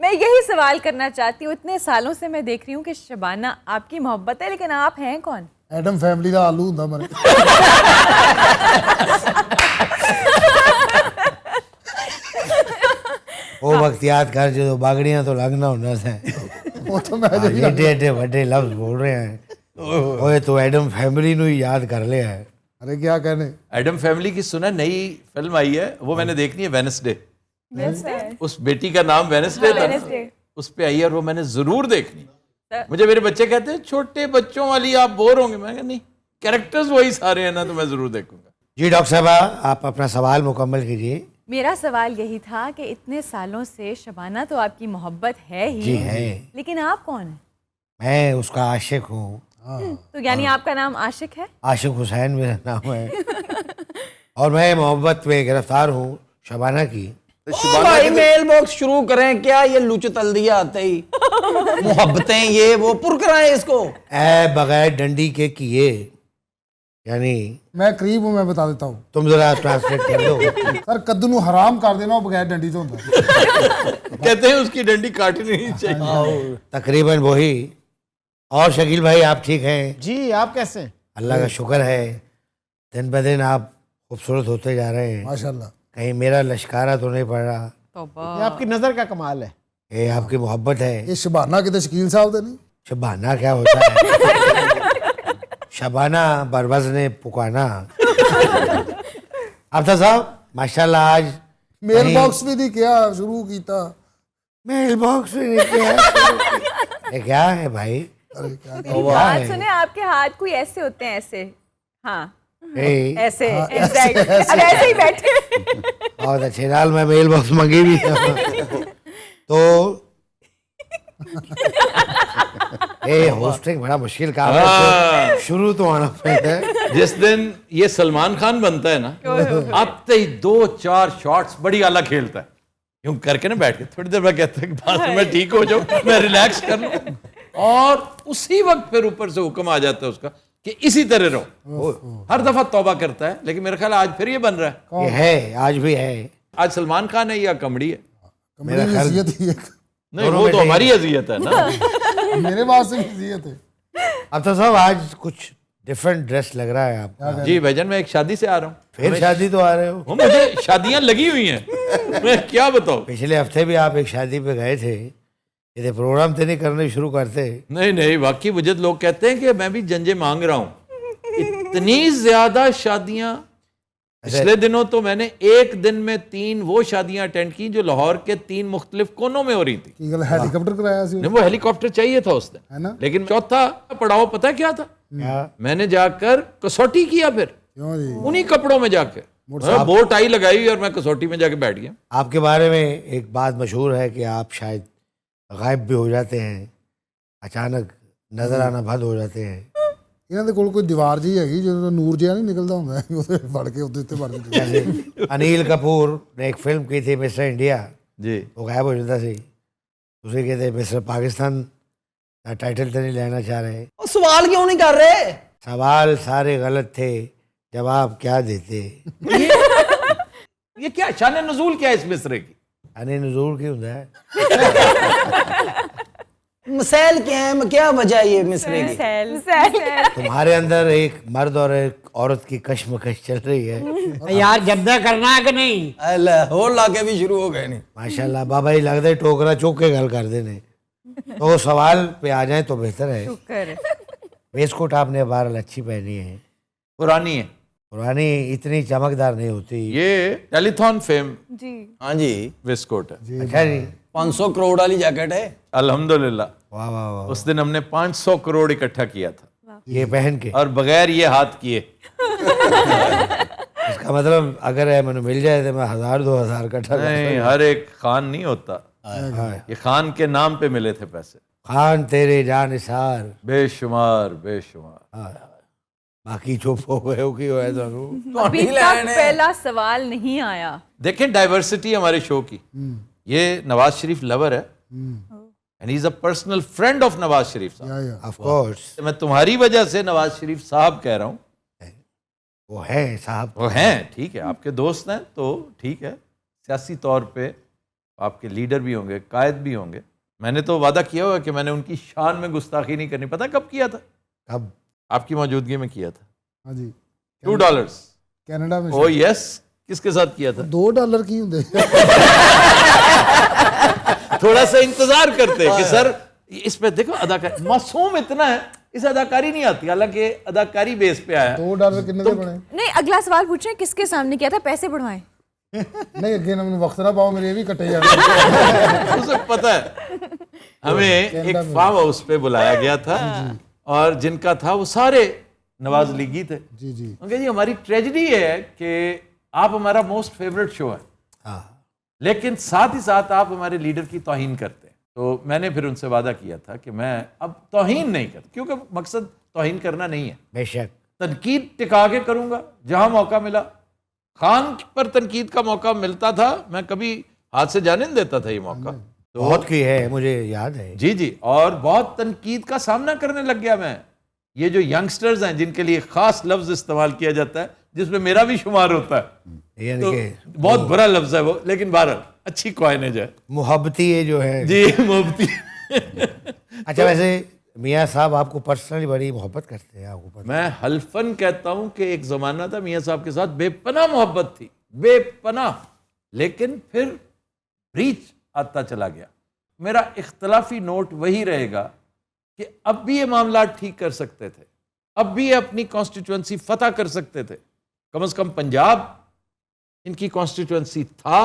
میں یہی سوال کرنا چاہتی ہوں. اتنے سالوں سے میں دیکھ رہی ہوں کہ شبانہ آپ کی محبت ہے، لیکن آپ ہیں کون؟ ایڈم فیملی دا آلو ہوندا مرے. وہ وقت یاد کر جو باگڑیاں تو لگنا ہونا تھا. وہ تو میں ایڈے ایڈے بڑے لفظ بول رہے ہیں. اوے تو ایڈم فیملی نو ہی یاد کر لیا ہے. ارے کیا کہنے. ایڈم فیملی کی سنا نئی فلم آئی ہے، وہ میں نے دیکھنی ہے، وینسڈے. اس بیٹی کا نام وینسڈے تھا، اس پہ آئی ہے اور وہ میں نے ضرور دیکھنی. مجھے میرے بچے کہتے ہیں چھوٹے بچوں والی آپ بور ہوں گے. میں کہا نہیں، کیریکٹرز وہی سارے ہیں نا، تو میں ضرور دیکھوں گا. جی ڈاکٹر صاحبہ آپ اپنا سوال مکمل کیجیے. میرا سوال یہی تھا کہ اتنے سالوں سے شبانہ تو آپ کی محبت ہے ہی، جی ہے. لیکن آپ کون ہیں؟ میں اس کا عاشق ہوں. تو یعنی آپ کا نام عاشق ہے؟ عاشق حسین میرا نام ہے اور میں محبت میں گرفتار ہوں شبانہ کی. بھائی میل باکس شروع کریں کیا؟ یہ لوچ تل دیا آتے ہی محبتیں یہ وہ پر کرائیں اس کو. اے بغیر ڈنڈی کے کیے، یعنی میں قریب ہوں، میں بتا دیتا ہوں. تم ذرا ٹرانسلیٹ کر دو. سر کدو نو حرام کر دینا وہ بغیر ڈنڈی تو ہوندا. کہتے ہیں اس کی ڈنڈی کاٹنی نہیں چاہیے. تقریباً وہی. اور شکیل بھائی آپ ٹھیک ہیں؟ جی آپ کیسے ہیں؟ اللہ کا شکر ہے. دن بہ دن آپ خوبصورت ہوتے جا رہے ہیں. ماشاءاللہ. کہیں میرا لشکارہ تو نہیں پڑ رہا؟ یہ آپ کی نظر کا کمال ہے. یہ آپ کی محبت ہے. یہ شبانہ کتے شکیل صاحب دے نہیں. شبانہ کیا ہوتا ہے؟ شبانہ بروزن پکانا. افضل صاحب ماشاءاللہ آج میل باکس بھی نہیں کیا شروع کیتا. میل باکس بھی نہیں کیا. یہ کیا ہے بھائی؟ بات سنیں، آپ کے ہاتھ کوئی ایسے ہوتے ہیں، ایسے. ہاں ایسے اب ایسے ہی بیٹھے. بہت اچھے نال میں میل باکس منگی بھی تو ہوسٹنگ بڑا مشکل کام ہے. شروع تو آنا پڑتا ہے. جس دن یہ سلمان خان بنتا ہے نا، آتے ہی 2-4 شاٹس بڑی اعلیٰ کھیلتا ہے. یوں کر کے نا بیٹھ کے تھوڑی دیر میں کہتا ہے کہ بعد میں ٹھیک ہو جاؤں، میں ریلیکس کر لوں، اور اسی وقت پھر اوپر سے حکم آ جاتا ہے اس کا کہ اسی طرح رہو. ہر دفعہ توبہ کرتا ہے، لیکن میرا خیال آج پھر یہ بن رہا ہے. یہ ہے آج بھی ہے. آج سلمان خان ہے یا کمڑی ہے؟ میرا خیال نہیں، وہ تو ہماری اذیت ہے نا. میرے پاس سے اذیت ہے. اب تو صاحب آج کچھ ڈیفرنٹ ڈریس لگ رہا ہے آپ کا. جی بھائی جان، میں ایک شادی سے آ رہا ہوں. پھر شادی تو آ رہے ہو؟ مجھے شادیاں لگی ہوئی ہیں، میں کیا بتاؤں. پچھلے ہفتے بھی آپ ایک شادی پہ گئے تھے. یہ پروگرام تو نہیں کرنے شروع کرتے؟ نہیں واقعی مجھے لوگ کہتے ہیں کہ میں بھی جنجے مانگ رہا ہوں. اتنی زیادہ شادیاں پچھلے دنوں تو میں نے ایک دن میں 3 وہ شادیاں اٹینڈ کی جو لاہور کے 3 مختلف کونوں میں ہو رہی تھی. ہیلی کاپٹر کرایا سی وہ ہیلی کاپٹر چاہیے تھا اس دن، لیکن چوتھا پڑاؤ پتہ کیا تھا؟ میں نے جا کر کسوٹی کیا، پھر انہی کپڑوں میں جا کے بوٹ آئی لگائی اور میں کسوٹی میں جا کے بیٹھ گیا. آپ کے بارے میں ایک بات مشہور ہے کہ آپ شاید غائب بھی ہو جاتے ہیں، اچانک نظر آنا بند ہو جاتے ہیں. ਇਹਨਾਂ ਦੇ ਕੋਲ ਕੋਈ ਦੀਵਾਰ ਜੀ ਹੈਗੀ ਜਦੋਂ ਨੂਰ ਜਿਹਾ ਨਹੀਂ ਨਿਕਲਦਾ ਹੁੰਦਾ ਉਹਦੇ ਫੜ ਕੇ ਉਹਦੇ ਉੱਤੇ ਵੜ ਦਿੰਦੇ. انیل کپور نے ایک فلم کی تھی مسٹر انڈیا. جی وہ غائب ہو جاتا سی. اسے کہتے مسٹر پاکستان کا ٹائٹل تو نہیں لینا چاہ رہے. سوال کیوں نہیں کر رہے؟ سوال سارے غلط تھے، جواب کیا دیتے؟ یہ کیا شان نزول کیا ہے اس مصرے کی؟ یعنی نزول کیوں ہوتا ہے؟ مسائل کیا ہے؟ کیا وجہ ہے یہ مصرے کی؟ تمہارے اندر ایک مرد اور ایک عورت کی کشمکش چل رہی ہے. یار جدہ کرنا ہے کہ نہیں؟ اللہ اور لاکے بھی شروع ہو گئے نہیں. ماشاءاللہ بابا ہی لگتا ہے ٹوکرا چوک کے گل کر دینے. تو سوال پہ آ جائیں تو بہتر ہے. ویسٹ کوٹ آپ نے بہرحال اچھی پہنی ہے، پرانی ہے، پرانی اتنی چمکدار نہیں ہوتی. یہ ٹیلی تھون فیم ہاں جی ویسٹ کوٹ ہے. اچھا جی، 500 کروڑ والی جیکٹ ہے. الحمدللہ واہ واہ واہ. اس دن ہم نے 500 کروڑ اکٹھا کیا تھا یہ پہن کے، اور بغیر یہ ہاتھ کیے. اس کا مطلب اگر مجھے مل جائے تو میں 1000-2000 کٹھا. نہیں، ہر ایک خان نہیں ہوتا، یہ خان کے نام پہ ملے تھے پیسے. خان تیرے جان نثار بے شمار بے شمار. باقی چپ ہو گئے ہو کی ہوئے تو ابھی تک پہلا سوال نہیں آیا. دیکھیں ڈائیورسٹی ہمارے شو کی. یہ نواز شریف لور ہے and he is a personal friend of Nawaz Sharif sahab. یا آف کورس میں تمہاری وجہ سے نواز شریف صاحب کہہ رہا ہوں. وہ ہے صاحب. وہ ہیں, ٹھیک ہے, آپ کے دوست ہیں تو ٹھیک ہے, سیاسی طور پہ آپ کے لیڈر بھی ہوں گے, قائد بھی ہوں گے. میں نے تو وعدہ کیا ہوا کہ میں نے ان کی شان میں گستاخی نہیں کرنی. پتہ کب کیا تھا؟ اب آپ کی موجودگی میں کیا تھا. ہاں جی $2. کینیڈا میں او یس. کس کے ساتھ کیا تھا؟ $2 کی ہوں تھوڑا سا انتظار کرتے کہ سر اس پہ دیکھو اداکاری معصوم اتنا ہے, اسے اداکاری نہیں آتی, حالانکہ اداکاری بیس پہ آیا. $2 کتنے کے بنے؟ نہیں, اگلا سوال پوچھیں کس کے سامنے کیا تھا, پیسے بڑھوائیں. نہیں اگین ہم وقت نہ پاؤ, میرے یہ بھی کٹے جاتے. اسے پتہ ہے ہمیں ایک فارم ہاؤس پہ بلایا گیا تھا اور جن کا تھا وہ سارے نواز لیگی تھے. جی جی ان کہ جی ہماری ٹریجڈی ہے کہ آپ ہمارا موسٹ فیوریٹ شو ہے لیکن ساتھ ہی ساتھ آپ ہمارے لیڈر کی توہین کرتے ہیں. تو میں نے پھر ان سے وعدہ کیا تھا کہ میں اب توہین نہیں کرتا, کیونکہ مقصد توہین کرنا نہیں ہے, بے شک تنقید ٹکا کے کروں گا جہاں موقع ملا. خان پر تنقید کا موقع ملتا تھا, میں کبھی ہاتھ سے جانے نہیں دیتا تھا یہ موقع. بہت کی ہے, مجھے یاد ہے. جی جی, اور بہت تنقید کا سامنا کرنے لگ گیا میں. یہ جو ینگسٹرز ہیں جن کے لیے خاص لفظ استعمال کیا جاتا ہے جس میں میرا بھی شمار ہوتا ہے, یعنی تو کہ بہت برا لفظ ہے وہ, لیکن بہرحال اچھی کوائنیج ہے. محبتی یہ جو ہے. جی محبتی. اچھا ویسے میاں صاحب آپ کو پرسنلی بڑی محبت کرتے ہیں, آپ کو پتہ؟ میں حلفاً کہتا ہوں کہ ایک زمانہ تھا میاں صاحب کے ساتھ بے پناہ محبت تھی, بے پناہ, لیکن پھر بریچ آتا چلا گیا. میرا اختلافی نوٹ وہی رہے گا کہ اب بھی یہ معاملات ٹھیک کر سکتے تھے, اب بھی یہ اپنی کانسٹیٹوئنسی فتح کر سکتے تھے. کم از کم پنجاب ان کی کانسٹیٹوئنسی تھا,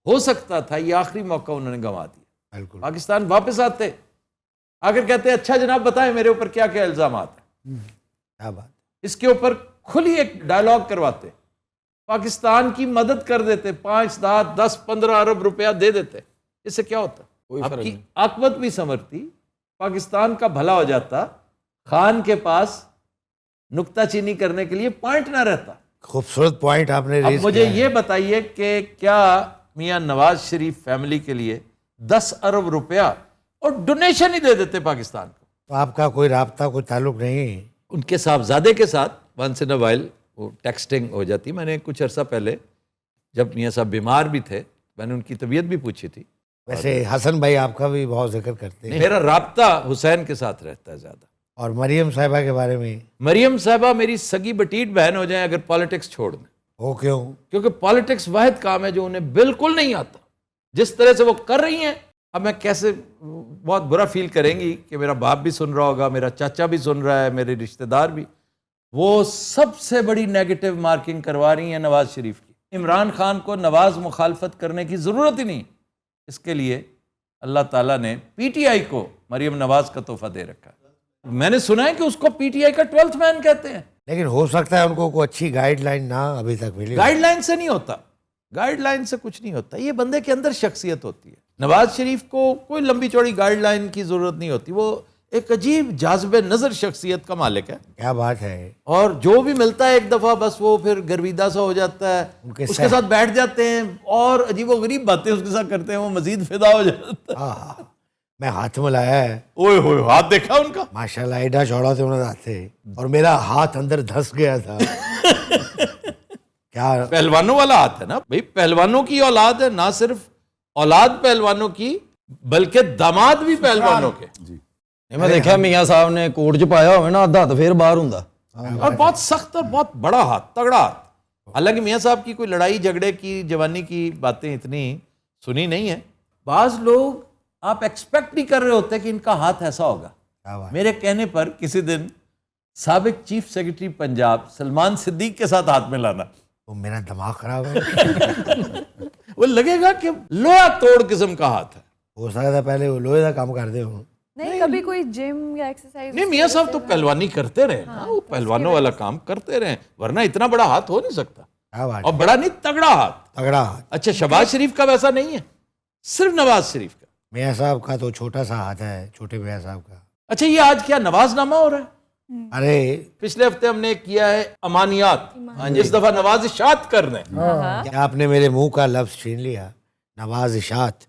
ہو سکتا تھا, یہ آخری موقع انہوں نے گنوا دیا. بالکل. پاکستان واپس آتے, اگر کہتے اچھا جناب بتائیں میرے اوپر کیا کیا الزامات ہیں, کیا بات. اس کے اوپر کھلی ایک ڈائلاگ کرواتے, پاکستان کی مدد کر دیتے, 5, 10, 15 ارب روپیہ دے دیتے. اس سے کیا ہوتا؟ آپ کی عاقبت بھی سنورتی, پاکستان کا بھلا ہو جاتا, خان کے پاس نکتہ چینی کرنے کے لیے پوائنٹ نہ رہتا. خوبصورت پوائنٹ آپ نے اب ریز مجھے کیا ہے. یہ بتائیے کہ کیا میاں نواز شریف فیملی کے لیے 10 ارب روپیہ اور ڈونیشن ہی دے دیتے پاکستان کو؟ تو آپ کا کوئی رابطہ, کوئی تعلق نہیں؟ ان کے صاحبزادے کے ساتھ ونس ان اے وائل وہ ٹیکسٹنگ ہو جاتی. میں نے کچھ عرصہ پہلے جب میاں صاحب بیمار بھی تھے میں نے ان کی طبیعت بھی پوچھی تھی. ویسے حسن بھائی آپ کا بھی بہت ذکر کرتے ہیں. میرا رابطہ حسین کے ساتھ رہتا ہے زیادہ. اور مریم صاحبہ کے بارے میں؟ مریم صاحبہ میری سگی بٹیٹ بہن ہو جائیں اگر پالیٹکس چھوڑ دیں. وہ کیوں؟ کیونکہ پالیٹکس واحد کام ہے جو انہیں بالکل نہیں آتا. جس طرح سے وہ کر رہی ہیں, اب میں کیسے, بہت برا فیل کریں گی کہ میرا باپ بھی سن رہا ہوگا, میرا چاچا بھی سن رہا ہے, میرے رشتہ دار بھی, وہ سب سے بڑی نیگیٹو مارکنگ کروا رہی ہیں نواز شریف کی. عمران خان کو نواز مخالفت کرنے کی ضرورت ہی نہیں. اس کے لیے اللہ تعالیٰ نے پی ٹی آئی کو مریم نواز کا تحفہ دے رکھا ہے. میں نے سنا ہے کہ اس کو پی ٹی آئی کا 12th مین کہتے ہیں. لیکن ہو سکتا ہے ان کو کوئی اچھی گائیڈ لائن نہ ابھی تک ملی. گائیڈ لائن سے نہیں ہوتا, گائیڈ لائن سے کچھ نہیں ہوتا. یہ بندے کے اندر شخصیت ہوتی ہے. نواز شریف کو کوئی لمبی چوڑی گائیڈ لائن کی ضرورت نہیں ہوتی. وہ ایک عجیب جاذب نظر شخصیت کا مالک ہے. کیا بات ہے. اور جو بھی ملتا ہے ایک دفعہ بس وہ پھر گرویدہ سا ہو جاتا ہے, اس کے ساتھ بیٹھ جاتے ہیں اور عجیب و غریب باتیں اس کے ساتھ کرتے ہیں, وہ مزید فدا ہو جاتا ہے. میں ہاتھ میں لایا ہے, اوئے ہوئے ہاتھ دیکھا ان کا, ماشاءاللہ ایڈا چوڑا تھے انہوں نے, اور میرا ہاتھ اندر دھس گیا تھا. کیا پہلوانوں والا ہاتھ ہے نا بھائی, پہلوانوں کی اولاد ہے, نہ صرف اولاد پہلوانوں کی بلکہ داماد بھی پہلوانوں کے. میں دیکھا میاں صاحب نے کوٹ چ پایا ہوئے نا آدھا تو پھر باہر ہوں, اور بہت سخت اور بہت بڑا ہاتھ, تگڑا ہاتھ. حالانکہ میاں صاحب کی کوئی لڑائی جھگڑے کی جوانی کی باتیں اتنی سنی نہیں ہیں. بعض لوگ آپ ایکسپیکٹ نہیں کر رہے ہوتے کہ ان کا ہاتھ ایسا ہوگا. میرے کہنے پر کسی دن سابق چیف سیکرٹری پنجاب سلمان صدیق کے ساتھ ہاتھ میں لانا, وہ میرا دماغ خراب ہے. وہ لگے گا کہ لوہا توڑ قسم کا ہاتھ ہے. ہو سکتا ہے پہلے وہ لوہے کا کام کرتے ہوں. نہیں کبھی کوئی جم یا ایکسرسائز؟ نہیں, میاں صاحب تو پہلوانی کرتے رہے, وہ پہلوانوں والا کام کرتے رہے, ورنہ اتنا بڑا ہاتھ ہو نہیں سکتا. کیا بات. اور بڑا نہیں, تگڑا ہاتھ. تگڑا ہاتھ. اچھا شہباز شریف کا ویسا نہیں ہے, صرف نواز شریف کا. میاں صاحب کا تو چھوٹا سا ہاتھ ہے, چھوٹے میاں صاحب کا. اچھا یہ آج کیا نواز نامہ ہو رہا ہے؟ ارے پچھلے ہفتے ہم نے کیا ہے امانیات, اس دفعہ نوازشات کر رہے ہیں. کیا آپ نے میرے منہ کا لفظ چھین لیا, نوازشات.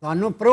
ਤੁਹਾਨੂੰ ਪ੍ਰੋ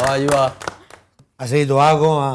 ਵਾਹ ਜੀ ਵਾਹ। ਅਸੀਂ ਦੁਆ ਗੋ ਹਾਂ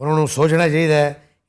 ਉਹਨਾਂ ਨੂੰ ਸੋਚਣਾ ਚਾਹੀਦਾ ਹੈ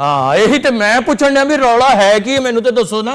ਹਾਂ ਇਹੀ ਤੇ ਮੈਂ ਪੁੱਛਣ ਡਿਆ ਵੀ ਰੌਲਾ ਹੈ ਕੀ, ਮੈਨੂੰ ਤੇ ਦੱਸੋ ਨਾ।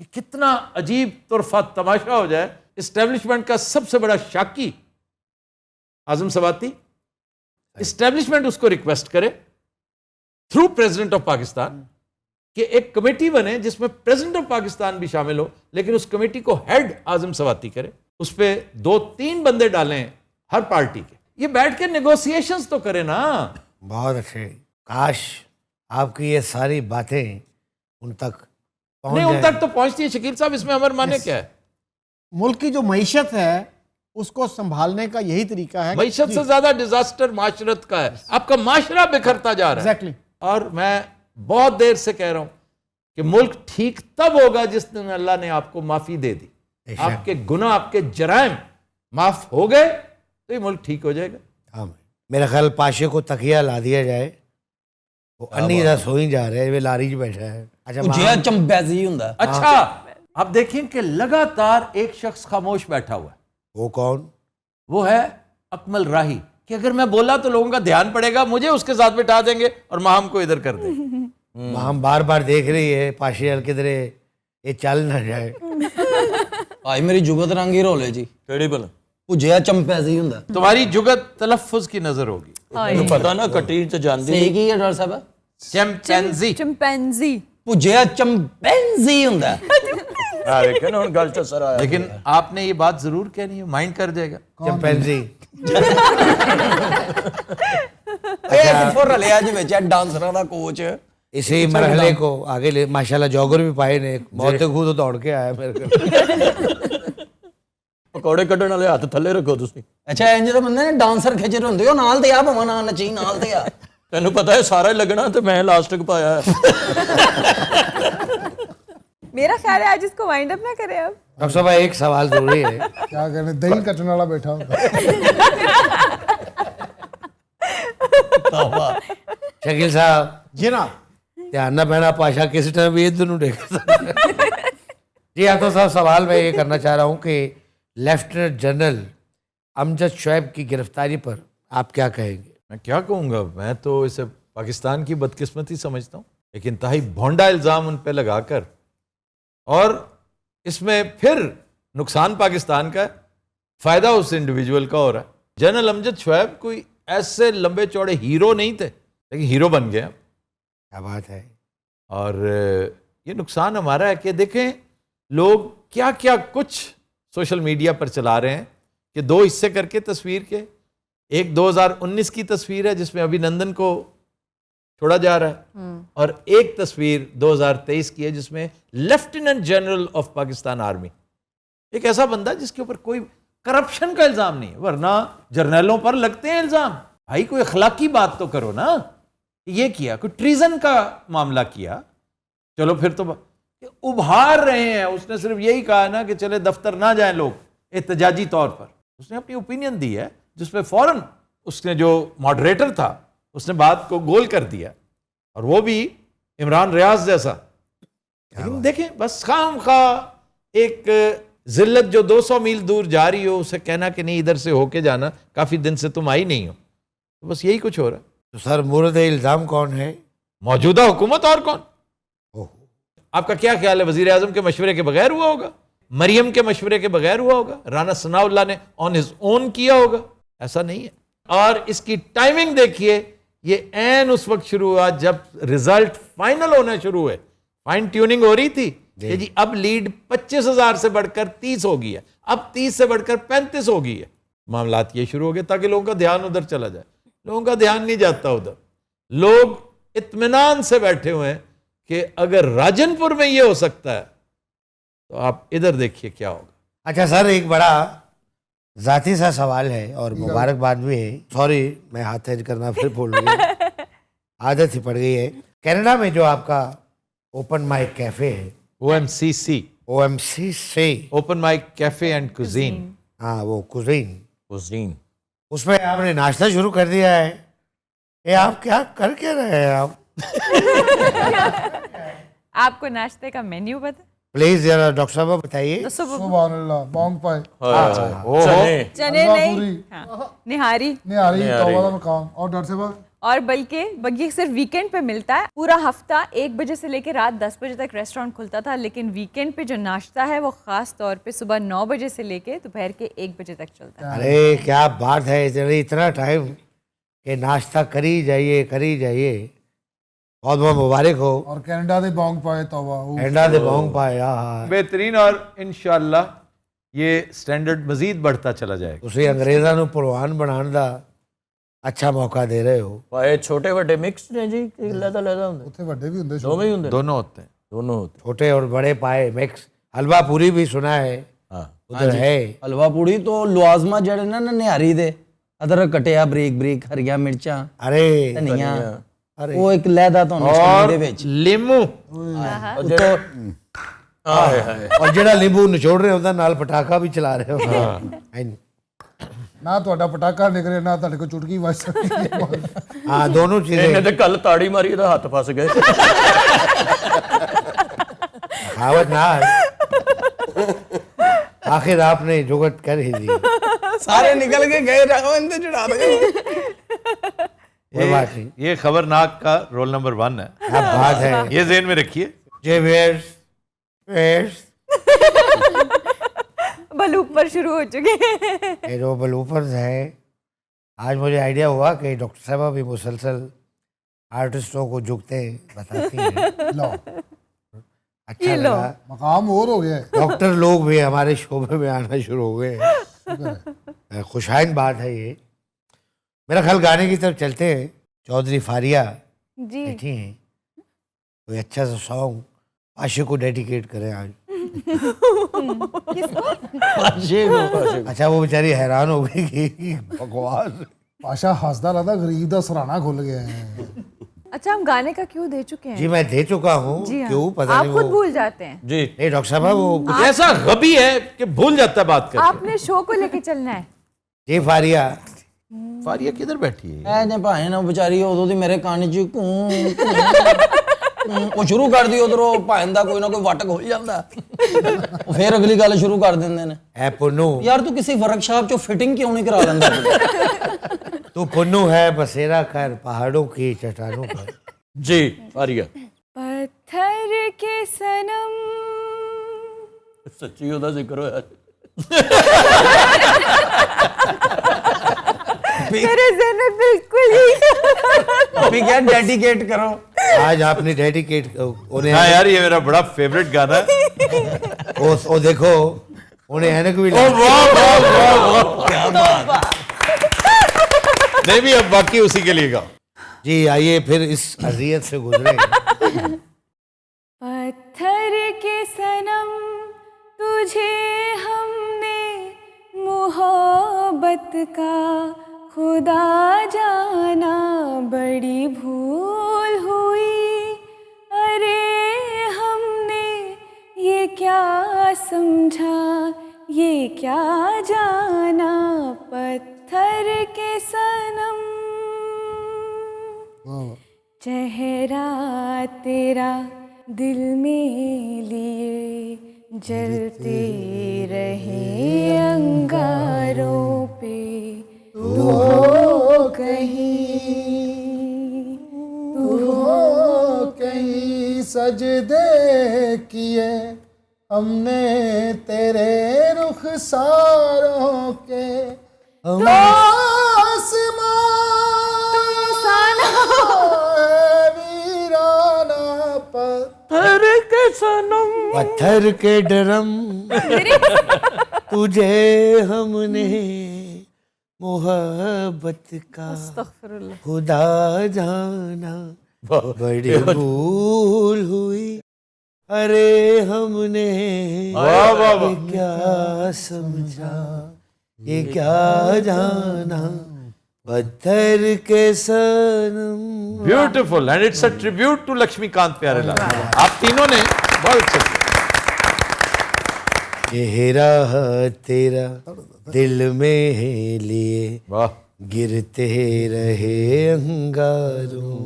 یہ کتنا عجیب طرفہ تماشا ہو جائے. اسٹیبلشمنٹ کا سب سے بڑا شاکی اعظم سواتی, اسٹیبلشمنٹ اس کو ریکویسٹ کرے تھرو پریزیڈنٹ آف پاکستان کہ ایک کمیٹی بنے جس میں پریزیڈنٹ آف پاکستان بھی شامل ہو, لیکن اس کمیٹی کو ہیڈ اعظم سواتی کرے, اس پہ 2-3 بندے ڈالیں ہر پارٹی کے, یہ بیٹھ کے نیگوسیشنز تو کرے نا. بہت اچھے. کاش آپ کی یہ ساری باتیں ان تک نہیں, ان تک تو پہنچتی ہے. شکیل صاحب اس میں امر مانے کیا ہے؟ ملک کی جو معیشت ہے اس کو سنبھالنے کا یہی طریقہ ہے. معیشت سے زیادہ ڈیزاسٹر معاشرت کا ہے. آپ کا معاشرہ بکھرتا جا رہا ہے. ایگزیکٹلی. اور میں بہت دیر سے کہہ رہا ہوں کہ ملک ٹھیک تب ہوگا جس دن اللہ نے آپ کو معافی دے دی. آپ کے گناہ, آپ کے جرائم معاف ہو گئے تو یہ ملک ٹھیک ہو جائے گا. ہاں, میرا خیال پاشے کو تکیہ لا دیا جائے, وہ انی دس ہو ہی جا رہے ہیں, وہ لاری بیٹھا ہے. جیا چمپیزی ہوندا. اچھا آپ دیکھیں کہ لگاتار ایک شخص خاموش بیٹھا ہوا ہے. وہ کون؟ وہ ہے اکمل راہی, کہ اگر میں بولا تو لوگوں کا دھیان پڑے گا, مجھے اس کے ساتھ بٹھا دیں گے اور ماہم کو ادھر کر دیں گے. ہم بار بار دیکھ رہی ہے پاشے ہل کدھرے یہ چل نہ جائے. آئی میری جگت رنگی رولے جی کیڑی بل جیا چمپیزی ہوندا. تمہاری جگت تلفظ کی نظر ہوگی. پتہ نا کٹی چ جاندی صحیح کی ہے ڈاکٹر صاحب؟ چمپینزی. چمپینزی. پجیا چمپینزی ہوندا. ہاں دیکھیں نا ہن گل چ سر آیا. لیکن آپ نے یہ بات ضرور کہنی ہے, مائنڈ کر جائے گا. چمپینزی اے کتھوں رلیا جی وچ ڈانسراں دا کوچ. اسی مرحلے کو آگے لے ماشاءاللہ جوگر بھی پائے نے, بہت خود دوڑ کے آیا میرے کو. پکوڑے کڈن والے ہاتھ تھلے رکھو تسی. اچھا انج دے بندے نے ڈانسر کھچے ہوندے ہو نال تے آ بھواں نال نچی نال تے آ. تینوں پتہ ہے سارا لگنا تے میں لاسٹ تک پایا ہے. میرا خیال ہے آج اس کو وائنڈ اپ نہ کریں اب. ڈاکٹر صاحب ایک سوال ضروری ہے. کیا کہنے دہی کٹنے والا بیٹھا ہوگا. شکیل صاحب جی نا دھیان نہ پہنا پاشا کسی ٹائم بھی ادھر نوں دیکھا. جی آتا صاحب سوال میں یہ کرنا چاہ رہا ہوں کہ لیفٹیننٹ جنرل امجد شعیب کی گرفتاری پر آپ کیا کہیں گے؟ میں کیا کہوں گا, میں تو اسے پاکستان کی بدقسمتی سمجھتا ہوں. ایک انتہائی بھونڈا الزام ان پہ لگا کر, اور اس میں پھر نقصان پاکستان کا ہے, فائدہ اس انڈیویجول کا ہو رہا ہے. جنرل امجد شعیب کوئی ایسے لمبے چوڑے ہیرو نہیں تھے, لیکن ہیرو بن گئے. کیا بات ہے. اور یہ نقصان ہمارا ہے کہ دیکھیں لوگ کیا کیا کچھ سوشل میڈیا پر چلا رہے ہیں کہ 2 حصے کر کے تصویر کے. ایک 2019 کی تصویر ہے جس میں ابھینندن کو چھوڑا جا رہا ہے, اور ایک تصویر 2023 کی ہے جس میں lieutenant general of Pakistan army, ایک ایسا بندہ جس کے اوپر کوئی کرپشن کا الزام نہیں ہے, ورنہ جرنیلوں پر لگتے ہیں الزام. بھائی کوئی اخلاقی بات تو کرو نا. یہ کیا کوئی ٹریزن کا معاملہ کیا, چلو پھر تو ابھار رہے ہیں. اس نے صرف یہی کہا نا کہ چلے دفتر نہ جائیں لوگ احتجاجی طور پر. اس نے اپنی اوپینین دی ہے جس پہ فوراً اس نے جو ماڈریٹر تھا اس نے بات کو گول کر دیا, اور وہ بھی عمران ریاض جیسا. لیکن دیکھیں بس خام خواہ ایک ذلت جو 200 میل دور جا رہی ہو اسے کہنا کہ نہیں ادھر سے ہو کے جانا, کافی دن سے تم آئی نہیں ہو, تو بس یہی کچھ ہو رہا ہے. تو سر مورد الزام کون ہے؟ موجودہ حکومت. اور کون؟ آپ کا کیا خیال ہے وزیر اعظم کے مشورے کے بغیر ہوا ہوگا؟ مریم کے مشورے کے بغیر ہوا ہوگا؟ رانا ثناء اللہ نے آن ہز اون کیا ہوگا؟ ایسا نہیں ہے. اور اس کی ٹائمنگ دیکھیے, یہ عین اس وقت شروع ہوا جب رزلٹ فائنل ہونا شروع ہوئے. فائن ٹیوننگ ہو رہی تھی کہ جی اب لیڈ 25,000 سے بڑھ کر 30 ہو گئی ہے, اب 30 سے بڑھ کر 35 ہو گئی ہے. معاملات یہ شروع ہو گئے تاکہ لوگوں کا دھیان ادھر چلا جائے. لوگوں کا دھیان نہیں جاتا ادھر. لوگ اطمینان سے بیٹھے ہوئے ہیں کہ اگر راجن پور میں یہ ہو سکتا ہے تو آپ ادھر دیکھیے کیا ہوگا. اچھا سر ایک بڑا ذاتی سا سوال ہے اور مبارکباد بھی ہے. سوری میں ہاتھ ہیج کرنا پھر بھول گیا, عادت ہی پڑ گئی ہے. کینیڈا میں جو آپ کا اوپن مائک کیفے ہے OMCC open mic cafe and cuisine, ہاں وہ کوزین, اس میں آپ نے ناشتہ شروع کر دیا ہے. یہ آپ کیا کر کے رہے ہیں آپ؟ آپ کو ناشتے کا مینیو پتہ؟ پلیز ذرا ڈاکٹر صاحب بتائیے. سبحان اللہ. بونگ پائے, چنے نہیں, پوری, نہاری نہاری, توبہ کا مقام. اور ڈاکٹر صاحب اور بلکہ صرف ویکینڈ پہ ملتا ہے. پورا ہفتہ 1 بجے سے لے کے رات 10 بجے تک ریسٹورینٹ کھلتا تھا, لیکن ویکینڈ پہ جو ناشتہ ہے وہ خاص طور پہ صبح 9 بجے سے لے کے دوپہر کے 1 بجے تک چلتا ہے. ارے کیا بات ہے, اتنا ٹائم کہ ناشتہ کری جائیے. بہت بہت مبارک ہو. اور کینیڈا دے بونگ پائے توبہ, کینیڈا دے بونگ پایا. بہترین, اور انشاءاللہ یہ سٹینڈرڈ مزید بڑھتا چلا جائے گا. تسی انگریزاں نو پروان بنان دا اچھا موقع دے رہے ہو. پائے چھوٹے وڈے مکس نے جی, علیحدہ ہوں. اتنے وڈے بھی ہوندے, دونوں ہی ہوں, دونوں ہوتے ہیں. دونوں ہوتے. چھوٹے اور بڑے پائے مکس. حلوہ پوری بھی سنا ہے ہاں ادھر ہے. حلوہ پوڑی تو لوازمہ جڑے نا نہاری دے, ادرک کٹیا بریک ہریا مرچاں ارے دھنیا, وہ ایک لہدا تو اور لیمو, اور جڑا لیمبو نچوڑ رہے ہوتا نال پٹاخا بھی چلا رہے ہو. نہ تہاڈا پٹاخا نکلے نہ تہاڈے کو چٹکی وج سکتی ہے. ہاں دونوں چیزیں. تے کل تاڑی ماری تے ہاتھ پھس گئے. کہاوت نہ آخر آپ نے جگت کر ہی دی. سارے نکل کے گئے راغوند چڑھا دے. کوئی بات نہیں, یہ خبرناک کا رول نمبر 1 ہے. اب بات ہے یہ ذہن میں رکھیے. جے ویئرس بلوپر شروع ہو چکے ہیں. یہ جو بلوپرز ہیں, آج مجھے آئیڈیا ہوا کہ ڈاکٹر صاحبہ بھی مسلسل آرٹسٹوں کو جھکتے بتاتی ہیں. لو اچھا لگا, مقام اور ہو گیا ہے. ڈاکٹر لوگ بھی ہمارے شعبے میں آنا شروع ہو گئے ہیں. خوشائن بات ہے یہ. میرا خیال گانے کی طرف چلتے ہیں. چودھری فاریہ جی بیٹھی ہیں, کوئی اچھا سا سانگ عاشق کو ڈیڈیکیٹ کریں آج. اچھا وہ بیچاری حیران ہو گئی کہ بکواس. پاشا ہنسدا رہتا, غریب دا سرانا کھل گیا ہے. اچھا, ہم گانے کا کیوں دے چکے ہیں؟ جی میں دے چکا ہوں. جی ہاں, کیوں پتہ آپ نہیں خود وہ بھول جاتے ہیں. جی نہیں ڈاکٹر صاحبہ وہ کچھ ایسا غبی ہے کہ بھول جاتا ہے بات کر آپ نے شو کو لے کے چلنا ہے. جی فاریہ فاریہ کدھر بیٹھی ہے؟ اے نے بھائیں نا بیچاری ادو دی میرے کان چ وہ شروع کر دی, ادھروں بھائیں دا کوئی نہ کوئی وٹ کھل جاندا, پھر اگلی گل شروع کر دیندے نے. اے پنو, یار تو کسی ورک شاپ چ فٹنگ کیوں نہیں کرا لیندا؟ تو پنو ہے بسیرا کر پہاڑوں کی چٹانوں پر. جی فاریہ پتھر کے صنم, سچی ادا ذکر ہوا میرے ذہن میں بالکل ہی. ابھی کیا ڈیڈیکیٹ کرو. آج آپ نے ڈیڈیکیٹ انہیں. ہاں یار یہ میرا بڑا فیوریٹ گانا ہے. وہ دیکھو انہیں اینک بھی نہیں بھی اب باقی اسی کے لیے گاؤ. جی آئیے پھر اس اذیت سے گزرے. پتھر کے صنم تجھے ہم نے محبت کا خدا جانا, بڑی بھول ہوئی. ارے ہم نے یہ کیا سمجھا, یہ کیا جانا, پتھر کے صنم. چہرہ تیرا دل میں لیے جلتے رہے انگاروں پہ, تو ہو کہیں سجدے کیے ہم نے تیرے رخساروں کے. پتھر کے ڈرم تجھے ہم نے محبت کا خدا جانا, بڑی بھول ہوئی. ارے ہم نے یہ کیا سمجھا, یہ کیا جانا, Patthar Ke Sanam. Beautiful, and it's a tribute to Laxmikant پیارے لال. آپ تینوں نے بہت اچھا کیا. چہرہ تیرا دل میں لیے واہ, گرتے رہے انگاروں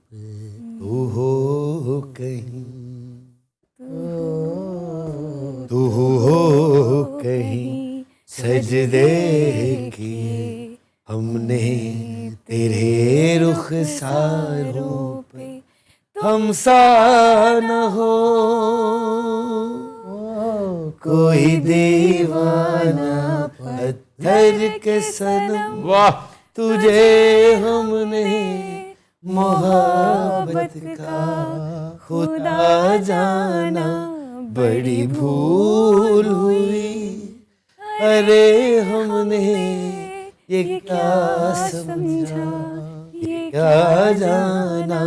پہ, تو ہو کہیں, تو ہو کہیں سجدے کیے ہم نے تیرے رخساروں پہ ہم سا نہ ہو کوئی دیوانہ پتھر کے صنم واہ تجھے ہم نے محبت کا خدا جانا بڑی بھول ہوئی ارے ہم نے یہ کیا سمجھا یہ کیا جانا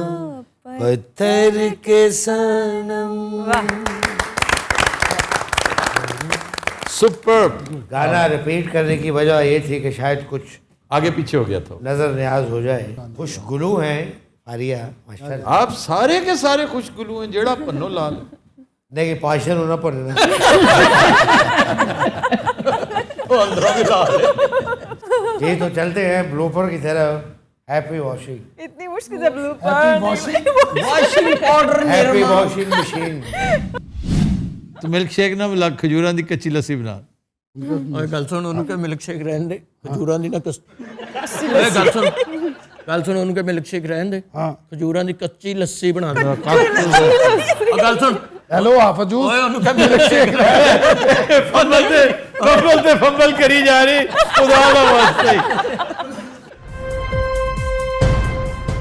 پتھر کے صنم. سپر. گانا ریپیٹ کرنے کی وجہ یہ تھی کہ شاید کچھ آگے پیچھے ہو گیا تھا. نظر نیاز ہو جائے. خوش گلو ہیں فاریہ ماشاء آپ سارے کے سارے خوش گلو ہیں جیڑا پنو لال. نہیں پاشن ہونا پڑے نا. یہ تو چلتے ہیں بلوپر کی طرح. ہیپی واشنگ اتنی مشکل سے blue washing powder happy washing machine. تو ملک شیک نہ ملا کھجوراں دی کچی لسی بنا. اوے گل سن انہوں کے ملک شیک رہن دے کھجوراں دی نہ اوے گل سن انہوں کے ملک شیک رہن دے کھجوراں دی کچی لسی بنا دے. گل سن ہیلو حافظ جوس اوے انہوں کے ملک شیک رہن فنبل تے فنبل کری جا رہی خدا دا واسطے.